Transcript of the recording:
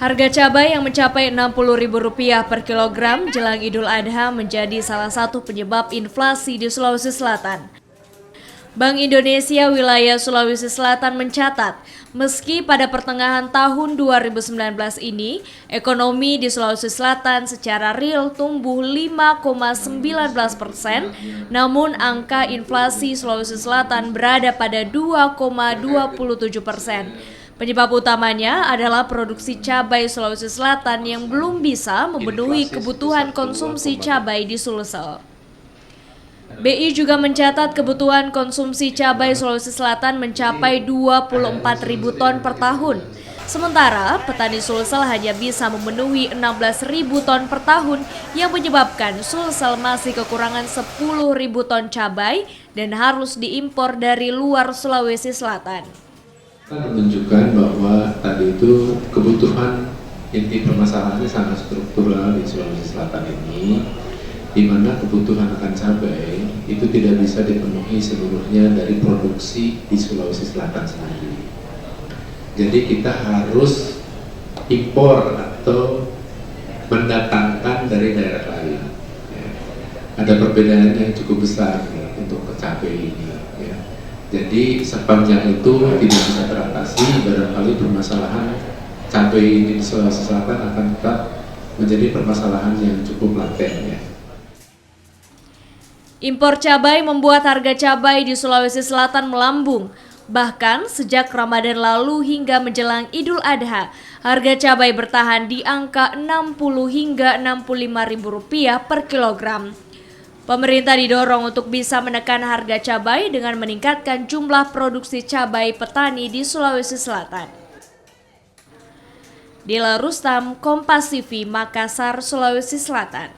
Harga cabai yang mencapai Rp60.000 per kilogram jelang Idul Adha menjadi salah satu penyebab inflasi di Sulawesi Selatan. Bank Indonesia wilayah Sulawesi Selatan mencatat, meski pada pertengahan tahun 2019 ini, ekonomi di Sulawesi Selatan secara real tumbuh 5,19%, namun angka inflasi Sulawesi Selatan berada pada 2,27%. Penyebab utamanya adalah produksi cabai Sulawesi Selatan yang belum bisa memenuhi kebutuhan konsumsi cabai di Sulsel. BI juga mencatat kebutuhan konsumsi cabai Sulawesi Selatan mencapai 24.000 ton per tahun. Sementara petani Sulsel hanya bisa memenuhi 16.000 ton per tahun yang menyebabkan Sulsel masih kekurangan 10.000 ton cabai dan harus diimpor dari luar Sulawesi Selatan. Menunjukkan bahwa tadi itu kebutuhan inti permasalahannya sangat struktural di Sulawesi Selatan ini, di mana kebutuhan akan cabai itu tidak bisa dipenuhi seluruhnya dari produksi di Sulawesi Selatan sendiri. Jadi kita harus impor atau mendatangkan dari daerah lain. Ada perbedaan yang cukup besar untuk cabai ini. Jadi sepanjang itu tidak bisa teratasi, barangkali permasalahan cabai ini di Sulawesi Selatan akan tetap menjadi permasalahan yang cukup laten. Impor cabai membuat harga cabai di Sulawesi Selatan melambung. Bahkan sejak Ramadan lalu hingga menjelang Idul Adha, harga cabai bertahan di angka Rp60 hingga Rp65.000 per kilogram. Pemerintah didorong untuk bisa menekan harga cabai dengan meningkatkan jumlah produksi cabai petani di Sulawesi Selatan. Dila Rustam, Kompas TV, Makassar, Sulawesi Selatan.